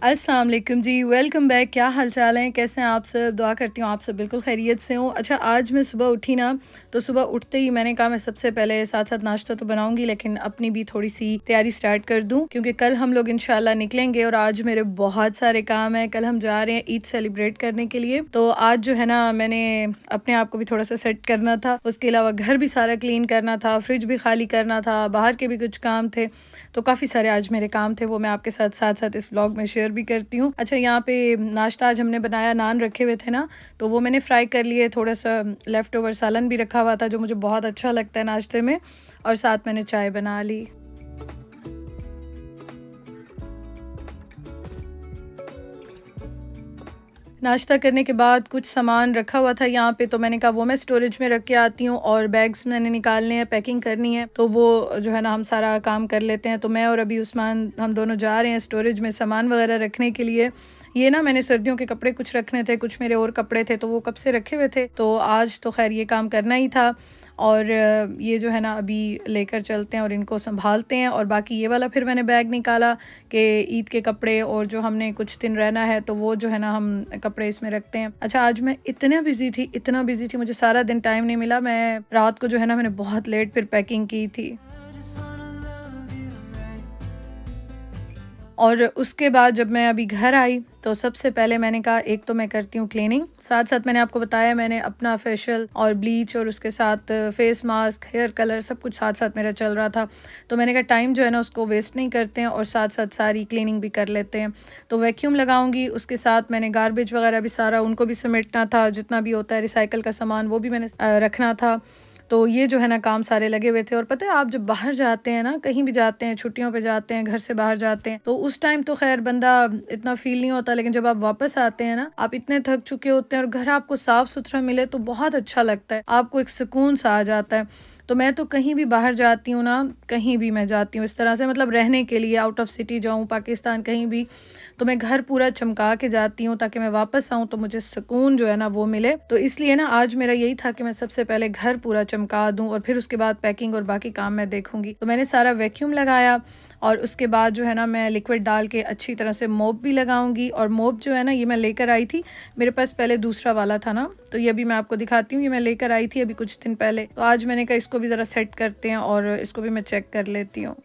अस्सलाम वालेकुम जी, welcome back. क्या हाल चाल हैं, कैसे हैं आप सब? दुआ करती हूँ आप सब बिल्कुल खैरियत से हों। अच्छा, आज मैं सुबह उठी ना, तो सुबह उठते ही मैंने कहा मैं सबसे पहले साथ-साथ नाश्ता तो बनाऊँगी, लेकिन अपनी भी थोड़ी-सी तैयारी स्टार्ट कर दूँ, क्योंकि कल हम लोग इंशाल्लाह निकलेंगे और आज मेरे बहुत सारे काम हैं। कल हम जा रहे हैं ईद सेलिब्रेट करने के लिए, तो आज जो है ना मैंने अपने आप को भी थोड़ा-सा सेट करना था। उसके अलावा घर भी सारा क्लीन करना था, फ्रिज भी खाली करना था, बाहर के भी कुछ काम थे। तो काफ़ी सारे आज मेरे काम थे, वो मैं आपके साथ-साथ इस व्लॉग में शेयर भी करती हूँ। अच्छा, यहाँ पे नाश्ता आज हमने बनाया, नान रखे हुए थे ना, तो वो मैंने फ्राई कर लिए, थोड़ा-सा लेफ्ट ओवर सालन भी रखा हुआ था जो मुझे बहुत अच्छा लगता है नाश्ते में, और साथ मैंने चाय बना ली। नाश्ता करने के बाद कुछ सामान रखा हुआ था यहाँ पे, तो मैंने कहा वो मैं स्टोरेज में रख के आती हूँ, और बैग्स मैंने निकालने हैं, पैकिंग करनी है, तो वो जो है ना हम सारा काम कर लेते हैं। तो मैं और अभी उस्मान हम दोनों जा रहे हैं स्टोरेज में सामान वगैरह रखने के लिए। ये ना मैंने सर्दियों के कपड़े कुछ रखने थे, कुछ मेरे और कपड़े थे, तो वो कब से रखे हुए थे, तो आज तो खैर ये काम करना ही था। और ये जो है ना अभी लेकर चलते हैं और इनको सँभालते हैं, और बाकी ये वाला फिर मैंने बैग निकाला कि ईद के कपड़े और जो हमने कुछ दिन रहना है, तो वो जो है ना हम कपड़े इसमें रखते हैं। अच्छा, आज मैं इतना बिज़ी थी, मुझे सारा दिन टाइम नहीं मिला। मैं रात को जो है ना मैंने बहुत लेट फिर पैकिंग की थी। और उसके बाद जब मैं अभी घर आई, तो सबसे पहले मैंने कहा एक तो मैं करती हूँ क्लीनिंग, साथ-साथ मैंने आपको बताया मैंने अपना फेशियल और ब्लीच और उसके साथ फेस मास्क, हेयर कलर सब कुछ साथ-साथ मेरा चल रहा था। तो मैंने कहा टाइम जो है ना उसको वेस्ट नहीं करते हैं, और साथ-साथ सारी क्लीनिंग भी कर लेते हैं। तो वैक्यूम लगाऊँगी, उसके साथ मैंने गार्बेज वगैरह भी सारा उनको भी समेटना था, जितना भी होता है रिसाइकिल का सामान वो भी मैंने रखना था। तो ये जो है ना काम सारे लगे हुए थे। और पता है आप जब बाहर जाते हैं ना, कहीं भी जाते हैं, छुट्टियों पे जाते हैं, घर से बाहर जाते हैं, तो उस टाइम तो ख़ैर बंदा इतना फ़ील नहीं होता, लेकिन जब आप वापस आते हैं ना, आप इतने थक चुके होते हैं और घर आपको साफ़-सुथरा मिले तो बहुत अच्छा लगता है। आपको एक सुकून-सा आ जाता है। तो मैं तो कहीं भी बाहर जाती हूँ ना, कहीं भी मैं जाती हूँ इस तरह से, मतलब रहने के लिए आउट ऑफ सिटी जाऊँ, पाकिस्तान कहीं भी, तो मैं घर पूरा चमका के जाती हूँ ताकि मैं वापस आऊँ तो मुझे सुकून जो है ना वो मिले। तो इसलिए ना आज मेरा यही था कि मैं सबसे पहले घर पूरा चमका दूँ और फिर उसके बाद पैकिंग और बाकी काम मैं देखूँगी। तो मैंने सारा वैक्यूम लगाया, और उसके बाद जो है ना मैं लिक्विड डाल के अच्छी तरह से मोप भी लगाऊँगी। और मोप जो है ना ये मैं लेकर आई थी, मेरे पास पहले दूसरा वाला था ना, तो ये अभी मैं आपको दिखाती हूँ, ये मैं लेकर आई थी अभी कुछ दिन पहले। तो आज मैंने कहा इसको भी ज़रा सेट करते हैं और इसको भी मैं चेक कर लेती हूँ।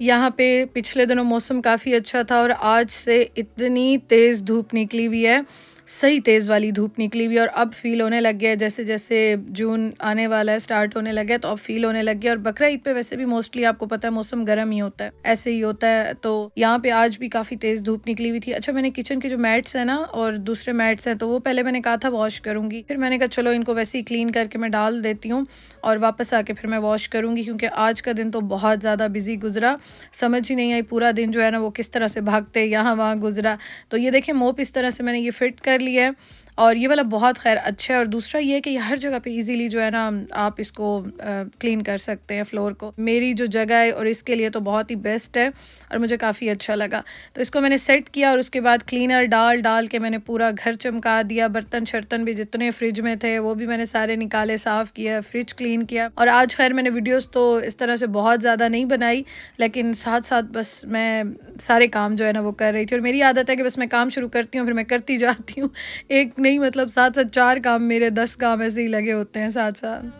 यहाँ पे पिछले दिनों मौसम काफ़ी अच्छा था, और आज से इतनी तेज़ धूप निकली हुई है, सही तेज़ वाली धूप निकली हुई है, और अब फ़ील होने लग गया है जैसे-जैसे जून आने वाला है, स्टार्ट होने लगा है, तो अब फ़ील होने लग गया है। और बकरा ईद पे वैसे भी मोस्टली आपको पता है मौसम गर्म ही होता है, ऐसे ही होता है। तो यहाँ पे आज भी काफ़ी तेज़ धूप निकली हुई थी। अच्छा, मैंने किचन के जो मैट्स हैं ना और दूसरे मैट्स हैं, तो वो पहले मैंने कहा था वॉश करूँगी, फिर मैंने कहा चलो इनको वैसे ही क्लीन करके मैं डाल देती हूँ, और वापस आके फिर मैं वॉश करूँगी, क्योंकि आज का दिन तो बहुत ज़्यादा बिज़ी गुज़रा। समझ ही नहीं आई पूरा दिन जो है ना वो किस तरह से भागते यहाँ-वहाँ गुज़रा। तो ये देखिए मोप इस तरह से मैंने ये फ़िट कर लिया है, और ये वाला बहुत ख़ैर अच्छा है। और दूसरा ये है कि ये हर जगह पे ईज़िली जो है ना आप इसको क्लीन कर सकते हैं फ्लोर को। मेरी जो जगह है और इसके लिए तो बहुत ही बेस्ट है, और मुझे काफ़ी अच्छा लगा। तो इसको मैंने सेट किया, और उसके बाद क्लीनर डाल-डाल के मैंने पूरा घर चमका दिया। बर्तन-शर्तन भी जितने फ्रिज में थे वो भी मैंने सारे निकाले, साफ़ किया, फ्रिज क्लीन किया। और आज ख़ैर मैंने वीडियोज़ तो इस तरह से बहुत ज़्यादा नहीं बनाई, लेकिन साथ-साथ बस मैं सारे काम जो है ना वो कर रही थी। और मेरी आदत है कि बस मैं काम शुरू करती हूँ, फिर मैं करती जाती हूँ। एक नहीं, मतलब साथ-साथ 4 काम, मेरे 10 काम ऐसे ही लगे होते हैं साथ-साथ।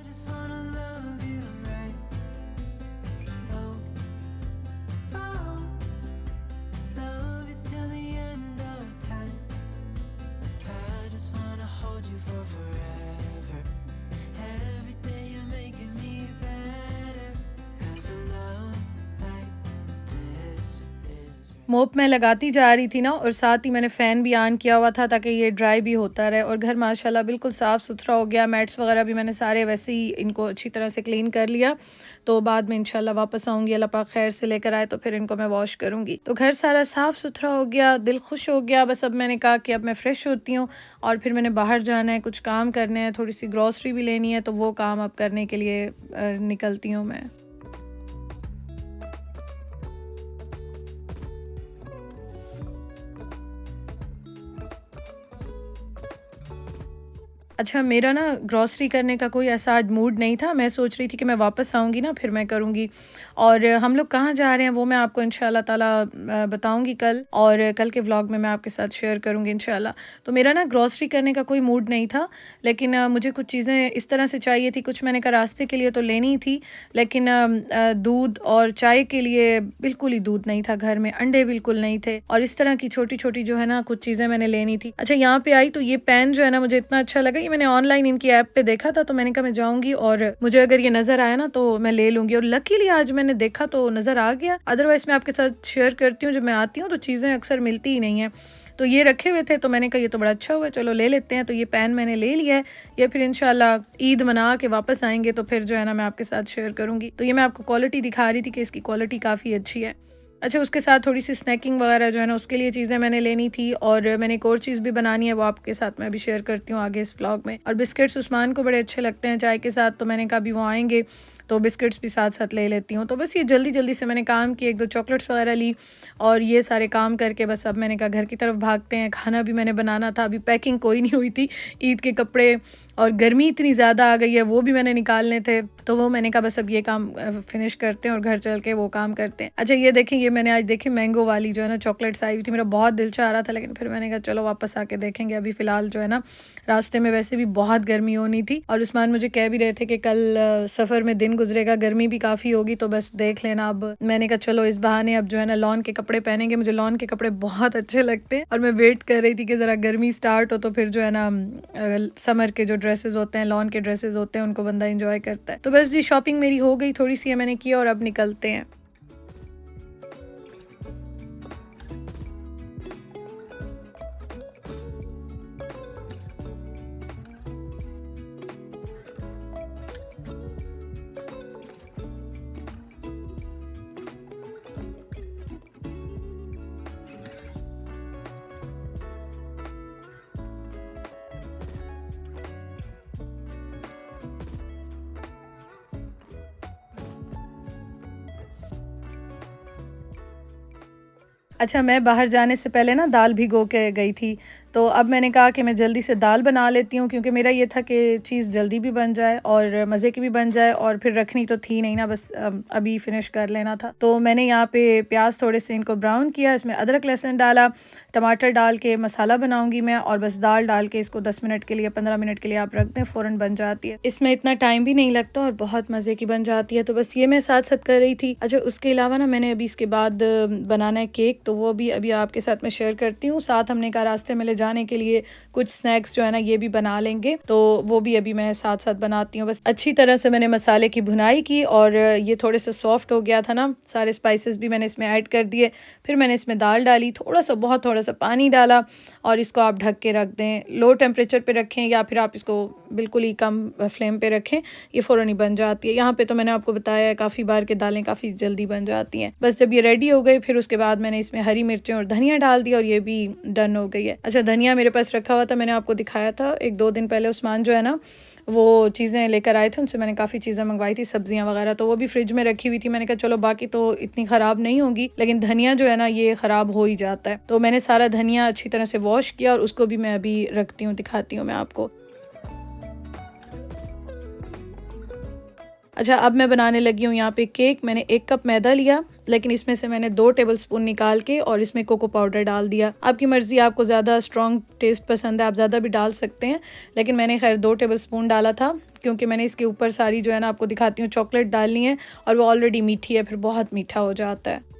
मोप मैं लगाती जा रही थी ना, और साथ ही मैंने फ़ैन भी ऑन किया हुआ था ताकि ये ड्राई भी होता रहे, और घर माशाल्लाह बिल्कुल साफ़-सुथरा हो गया। मैट्स वग़ैरह भी मैंने सारे वैसे ही इनको अच्छी तरह से क्लीन कर लिया। तो बाद में इंशाल्लाह वापस आऊँगी, अल्लाह पाक खैर से लेकर आए, तो फिर इनको मैं वॉश करूँगी। तो घर सारा साफ़-सुथरा हो गया, दिल खुश हो गया। बस अब मैंने कहा कि अब मैं फ्रेश होती हूँ, और फिर मैंने बाहर जाना है, कुछ काम करने हैं, थोड़ी-सी ग्रॉसरी भी लेनी है, तो वो काम अब करने के लिए निकलती हूँ मैं। अच्छा, मेरा ना ग्रॉसरी करने का कोई ऐसा आज मूड नहीं था। मैं सोच रही थी कि मैं वापस आऊँगी ना फिर मैं करूँगी। और हम लोग कहाँ जा रहे हैं वो मैं आपको इंशाल्लाह ताला बताऊँगी कल, और कल के व्लॉग में मैं आपके साथ शेयर करूँगी इंशाल्लाह। तो मेरा ना ग्रॉसरी करने का कोई मूड नहीं था, लेकिन मुझे कुछ चीज़ें इस तरह से चाहिए थी, कुछ मैंने कहा रास्ते के लिए तो लेनी ही थी, लेकिन दूध और चाय के लिए बिल्कुल ही दूध नहीं था घर में, अंडे बिल्कुल नहीं थे, और इस तरह की छोटी-छोटी जो है ना कुछ चीज़ें मैंने लेनी थी। अच्छा, यहाँ पे आई तो ये पेन जो है ना मुझे इतना अच्छा लगा, ये मैंने ऑनलाइन इनकी ऐप पे देखा था, तो मैंने कहा मैं जाऊँगी और मुझे अगर ये नज़र आया ना तो मैं ले लूँगी, और लकीली आज मैंने देखा तो नज़र आ गया। अदरवाइज़ मैं आपके साथ शेयर करती हूँ, जब मैं आती हूँ तो चीज़ें अक्सर मिलती ही नहीं हैं। तो ये रखे हुए थे तो मैंने कहा ये तो बड़ा अच्छा हुआ, चलो ले लेते हैं। तो ये पेन मैंने ले लिया है, ये फिर इंशाल्लाह ईद मना के वापस आएँगे तो फिर जो है ना मैं आपके साथ शेयर करूँगी। तो ये मैं आपको क्वालिटी दिखा रही थी कि इसकी क्वालिटी काफ़ी अच्छी है। अच्छा, उसके साथ थोड़ी-सी स्नैकिंग वगैरह जो है ना उसके लिए चीज़ें मैंने लेनी थी, और मैंने एक और चीज़ भी बनानी है, वो आपके साथ मैं अभी शेयर करती हूँ आगे इस व्लॉग में। और बिस्किट्स उस्मान को बड़े अच्छे लगते हैं चाय के साथ, तो मैंने कहा अभी वो आएँगे तो बिस्किट्स भी साथ-साथ ले लेती हूँ। तो बस ये जल्दी-जल्दी से मैंने काम किए, 1-2 चॉकलेट्स वगैरह ली, और ये सारे काम करके बस अब मैंने कहा घर की तरफ भागते हैं। खाना भी मैंने बनाना था, अभी पैकिंग कोई नहीं हुई थी, ईद के कपड़े और गर्मी इतनी ज़्यादा आ गई है वो भी मैंने निकालने थे, तो वो मैंने कहा बस अब ये काम फिनिश करते हैं और घर चल के वो काम करते हैं। अच्छा, ये देखें, ये मैंने आज देखी मैंगो वाली जो है ना चॉकलेट्स आई हुई थी, मेरा बहुत दिल चाह रहा था, लेकिन फिर मैंने कहा चलो वापस आके देखेंगे। अभी फ़िलहाल जो है ना रास्ते में वैसे भी बहुत गर्मी होनी थी, और उस्मान मुझे कह भी रहे थे कि कल सफ़र में दिन गुजरेगा, गर्मी भी काफ़ी होगी, तो बस देख लेना। अब मैंने कहा चलो इस बहाने अब जो है ना लॉन के कपड़े पहनेंगे, मुझे लॉन के कपड़े बहुत अच्छे लगते हैं, और मैं वेट कर रही थी कि ज़रा गर्मी स्टार्ट हो तो फिर जो है ना समर के जो ड्रेसेस होते हैं, लॉन के ड्रेसेस होते हैं, उनको बंदा एंजॉय करता है। तो बस जी शॉपिंग मेरी हो गई, थोड़ी सी मैंने की, और अब निकलते हैं। अच्छा, मैं बाहर जाने से पहले ना दाल भिगो के गई थी, तो अब मैंने कहा कि मैं जल्दी से दाल बना लेती हूँ, क्योंकि मेरा ये था कि चीज़ जल्दी भी बन जाए और मज़े की भी बन जाए, और फिर रखनी तो थी नहीं ना, बस अभी फ़िनिश कर लेना था। तो मैंने यहाँ पे प्याज थोड़े से इनको ब्राउन किया, इसमें अदरक लहसुन डाला, टमाटर डाल के मसाला बनाऊँगी मैं, और बस दाल डाल के इसको 10 मिनट के लिए 15 मिनट के लिए आप रख दें, फ़ौरन बन जाती है। इसमें इतना टाइम भी नहीं लगता और बहुत मज़े की बन जाती है। तो बस ये मैं साथ-साथ कर रही थी। अच्छा, उसके अलावा ना मैंने अभी इसके बाद बनाना है केक, तो वो भी अभी आपके साथ मैं शेयर करती हूँ। साथ हमने कहा रास्ते में ले जाने के लिए कुछ स्नैक्स जो है ना ये भी बना लेंगे, तो वो भी अभी मैं साथ-साथ बनाती हूँ। बस अच्छी तरह से मैंने मसाले की भुनाई की, और ये थोड़े से सॉफ्ट हो गया था ना, सारे स्पाइसेस भी मैंने इसमें ऐड कर दिए। फिर मैंने इसमें दाल डाली, थोड़ा-सा बहुत थोड़ा-सा पानी डाला, और इसको आप ढक के रख दें। लो टेम्परेचर पे रखें, या फिर आप इसको बिल्कुल ही कम फ्लेम पे रखें, ये फ़ौरन ही बन जाती है। यहाँ पे तो मैंने आपको बताया है काफ़ी बार कि दालें काफ़ी जल्दी बन जाती हैं। बस जब ये रेडी हो गई, फिर उसके बाद मैंने इसमें हरी मिर्चें और धनिया डाल दिया, और ये भी डन हो गई है। अच्छा, धनिया मेरे पास रखा हुआ था, मैंने आपको दिखाया था 1-2 दिन पहले, उस्मान जो है ना वो चीज़ें लेकर आए थे, उनसे मैंने काफ़ी चीज़ें मंगवाई थी, सब्जियां वगैरह, तो वो भी फ्रिज में रखी हुई थी। मैंने कहा चलो बाकी तो इतनी ख़राब नहीं होगी, लेकिन धनिया जो है ना ये ख़राब हो ही जाता है। तो मैंने सारा धनिया अच्छी तरह से वॉश किया, और उसको भी मैं अभी रखती हूँ, दिखाती हूँ मैं आपको। अच्छा, अब मैं बनाने लगी हूँ यहाँ पे केक। मैंने 1 कप मैदा लिया, लेकिन इसमें से मैंने 2 टेबलस्पून निकाल के और इसमें कोको पाउडर डाल दिया। आपकी मर्ज़ी, आपको ज़्यादा स्ट्रॉन्ग टेस्ट पसंद है आप ज़्यादा भी डाल सकते हैं, लेकिन मैंने खैर 2 टेबलस्पून डाला था, क्योंकि मैंने इसके ऊपर सारी जो है ना आपको दिखाती हूँ चॉकलेट डालनी है, और वो ऑलरेडी मीठी है, फिर बहुत मीठा हो जाता है।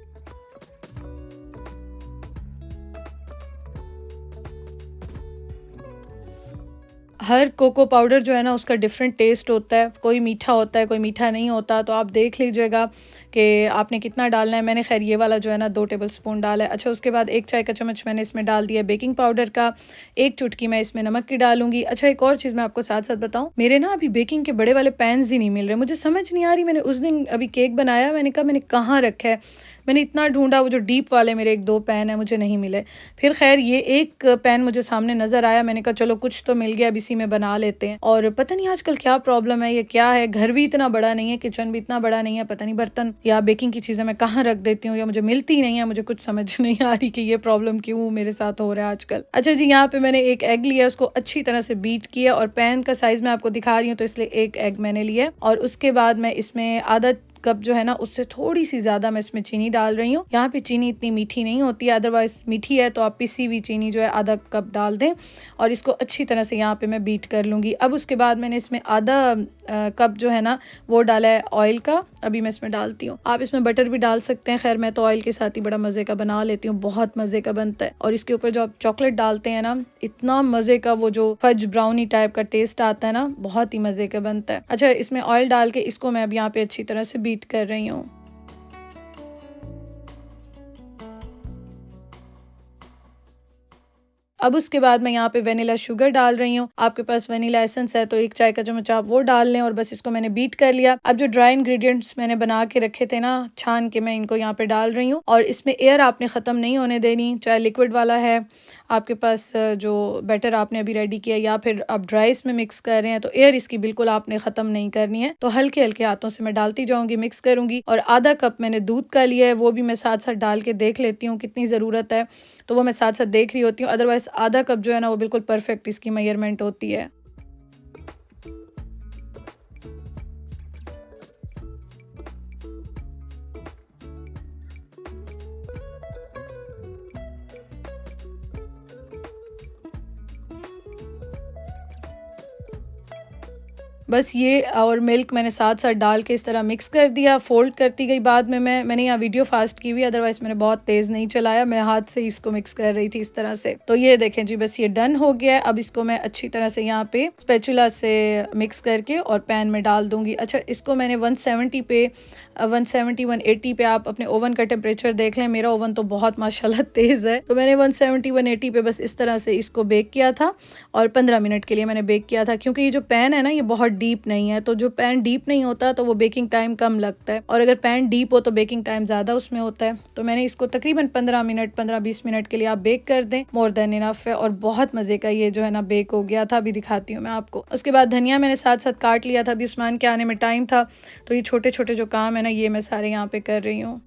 हर कोको पाउडर जो है ना उसका डिफरेंट टेस्ट होता है, कोई मीठा होता है, कोई मीठा नहीं होता, तो आप देख लीजिएगा कि आपने कितना डालना है। मैंने खैर ये वाला जो है ना 2 टेबलस्पून डाला है। अच्छा, उसके बाद 1 चाय का चम्मच मैंने इसमें डाल दिया बेकिंग पाउडर का, 1 चुटकी मैं इसमें नमक की डालूँगी। अच्छा, एक और चीज़ मैं आपको साथ-साथ बताऊँ, मेरे ना अभी बेकिंग के बड़े वाले पैन्स ही नहीं मिल रहे, मुझे समझ नहीं आ रही। मैंने उस दिन अभी केक बनाया, मैंने कहा मैंने कहाँ रखा है? मैंने इतना ढूँढा, वो जो डीप वाले मेरे 1-2 पैन हैं मुझे नहीं मिले। फिर ख़ैर ये एक पैन मुझे सामने नज़र आया, मैंने कहा चलो कुछ तो मिल गया, अब इसी में बना लेते हैं। और पता नहीं आजकल क्या प्रॉब्लम है, ये क्या है, घर भी इतना बड़ा नहीं है, किचन भी इतना बड़ा नहीं है, पता नहीं बर्तन या बेकिंग की चीज़ें मैं कहाँ रख देती हूँ या मुझे मिलती नहीं है, मुझे कुछ समझ नहीं आ रही कि ये प्रॉब्लम क्यों मेरे साथ हो रहा है आजकल। अच्छा जी, यहाँ पे मैंने एक एग लिया, उसको अच्छी तरह से बीट किया और पैन का साइज़ मैं आपको दिखा रही हूँ तो इसलिए एक एग मैंने लिया और उसके बाद मैं इसमें आधा कप जो है ना उससे थोड़ी सी ज़्यादा मैं इसमें चीनी डाल रही हूँ। यहाँ पे चीनी इतनी मीठी नहीं होती है, अदरवाइज़ मीठी है तो आप पिसी हुई चीनी जो है आधा कप डाल दें और इसको अच्छी तरह से यहाँ पे मैं बीट कर लूँगी। अब उसके बाद मैंने इसमें आधा कप जो है ना वो डाला है ऑयल का, अभी मैं इसमें डालती हूँ। आप इसमें बटर भी डाल सकते हैं, खैर मैं तो ऑयल के साथ ही बड़ा मज़े का बना लेती हूँ, बहुत मज़े का बनता है। और इसके ऊपर जो आप चॉकलेट डालते हैं ना, इतना मज़े का वो जो फज ब्राउनी टाइप का टेस्ट आता है ना, बहुत ही मज़े का बनता है। अच्छा, इसमें ऑयल डाल के इसको मैं अब यहाँ पे अच्छी तरह से बीट कर रही हूँ। अब उसके बाद मैं यहाँ पे वेनिला शुगर डाल रही हूँ। आपके पास वेनिला एसेंस है तो 1 चाय का चम्मच आप वो डाल लें और बस इसको मैंने बीट कर लिया। अब जो ड्राई इंग्रेडिएंट्स मैंने बना के रखे थे ना, छान के मैं इनको यहाँ पे डाल रही हूँ और इसमें एयर आपने ख़त्म नहीं होने देनी, चाहे लिक्विड वाला है आपके पास जो बैटर आपने अभी रेडी किया या फिर आप ड्राई इसमें मिक्स कर रहे हैं तो एयर इसकी बिल्कुल आपने ख़त्म नहीं करनी है। तो हल्के-हल्के हाथों से मैं डालती जाऊँगी, मिक्स करूँगी और आधा कप मैंने दूध का लिया है, वो भी मैं साथ-साथ डाल के देख लेती हूँ कितनी ज़रूरत है। तो वो मैं साथ-साथ देख रही होती हूँ, अदरवाइज़ आधा कप जो है ना वो बिल्कुल परफेक्ट इसकी मेजरमेंट होती है। बस ये और मिल्क मैंने साथ-साथ डाल के इस तरह मिक्स कर दिया, फ़ोल्ड करती गई। बाद में मैंने यहाँ वीडियो फ़ास्ट की हुई है, अदरवाइज़ मैंने बहुत तेज़ नहीं चलाया, मैं हाथ से ही इसको मिक्स कर रही थी इस तरह से। तो ये देखें जी, बस ये डन हो गया है। अब इसको मैं अच्छी तरह से यहाँ पे स्पैचुला से मिक्स करके और पैन में डाल दूँगी। अच्छा, इसको मैंने 170 पे 170 180 पे आप अपने ओवन का टेम्परेचर देख लें, मेरा ओवन तो बहुत माशाल्लाह तेज़ है। तो मैंने 170 180 पे बस इस तरह से इसको बेक किया था और 15 मिनट के लिए मैंने बेक किया था, क्योंकि ये जो पैन है ना ये बहुत डीप नहीं है, तो जो पैन डीप नहीं होता तो वो बेकिंग टाइम कम लगता है और अगर पैन डीप हो तो बेकिंग टाइम ज़्यादा उसमें होता है। तो मैंने इसको तकरीबन 15 मिनट 15-20 मिनट के लिए आप बेक कर दें, मोर देन इनफ है और बहुत मज़े का ये जो है ना बेक हो गया था। अभी दिखाती हूँ मैं आपको। उसके बाद धनिया मैंने साथ साथ काट लिया था, अभी उस्मान के आने में टाइम था तो ये छोटे छोटे जो काम है ना ये मैं सारे यहाँ पे कर रही हूँ।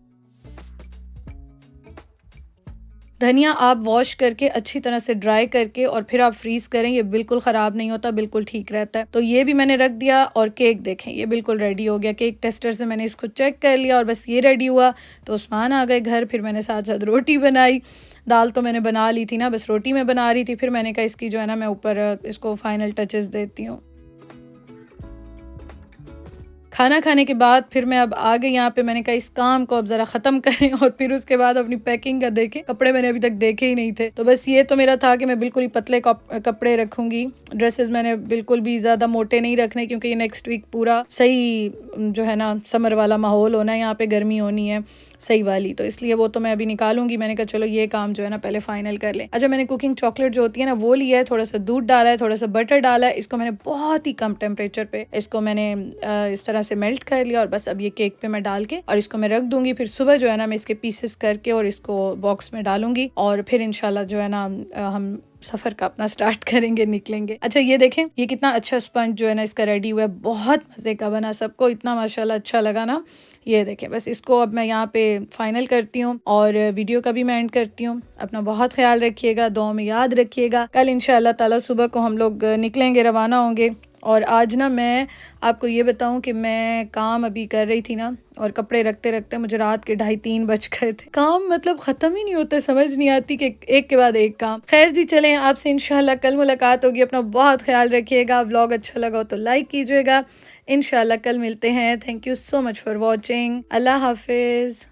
धनिया आप वॉश करके अच्छी तरह से ड्राई करके और फिर आप फ्रीज़ करें, ये बिल्कुल ख़राब नहीं होता, बिल्कुल ठीक रहता है। तो ये भी मैंने रख दिया और केक देखें ये बिल्कुल रेडी हो गया। केक टेस्टर से मैंने इसको चेक कर लिया और बस ये रेडी हुआ तो उस्मान आ गए घर। फिर मैंने साथ साथ रोटी बनाई, दाल तो मैंने बना ली थी ना, बस रोटी मैं बना रही थी। फिर मैंने कहा इसकी जो है ना मैं ऊपर इसको फाइनल टचेस देती हूँ। खाना खाने के बाद फिर मैं अब आ गई यहाँ पे, मैंने कहा इस काम को अब ज़रा ख़त्म करें और फिर उसके बाद अपनी पैकिंग का देखें। कपड़े मैंने अभी तक देखे ही नहीं थे, तो बस ये तो मेरा था कि मैं बिल्कुल ही पतले कपड़े रखूँगी। ड्रेसेस मैंने बिल्कुल भी ज़्यादा मोटे नहीं रखने, क्योंकि ये नेक्स्ट वीक पूरा सही जो है ना समर वाला माहौल होना है, यहाँ पे गर्मी होनी है सही वाली, तो इसलिए वो तो मैं अभी निकालूंगी। मैंने कहा चलो ये काम जो है ना पहले फाइनल कर लें। अच्छा, मैंने कुकिंग चॉकलेट जो होती है ना वो लिया है, थोड़ा सा दूध डाला है, थोड़ा सा बटर डाला है, इसको मैंने बहुत ही कम टेम्परेचर पे इसको मैंने इस तरह से मेल्ट कर लिया और बस अब ये केक पे मैं डाल के और इसको मैं रख दूंगी। फिर सुबह जो है ना मैं इसके पीसेस करके और इसको बॉक्स में डालूंगी और फिर इंशाल्लाह जो है ना हम सफ़र का अपना स्टार्ट करेंगे, निकलेंगे। अच्छा, ये देखें ये कितना अच्छा स्पंज जो है ना इसका रेडी हुआ है, बहुत मज़े का बना, सबको इतना माशाल्लाह अच्छा लगा ना। ये देखें, बस इसको अब मैं यहाँ पे फाइनल करती हूँ और वीडियो का भी मैं एंड करती हूँ। अपना बहुत ख्याल रखिएगा, दुआ में याद रखिएगा। कल इंशाल्लाह ताला सुबह को हम लोग निकलेंगे, रवाना होंगे। और आज ना मैं आपको ये बताऊं कि मैं काम अभी कर रही थी ना और कपड़े रखते रखते मुझे रात के 2:30-3 बज गए थे। काम मतलब ख़त्म ही नहीं होता, समझ नहीं आती कि एक के बाद एक काम। खैर जी, चलें आपसे इंशाल्लाह कल मुलाकात होगी। अपना बहुत ख्याल रखिएगा। व्लॉग अच्छा लगा हो तो लाइक कीजिएगा। इंशाल्लाह कल मिलते हैं। Thank you so much for watching. अल्लाह हाफिज़।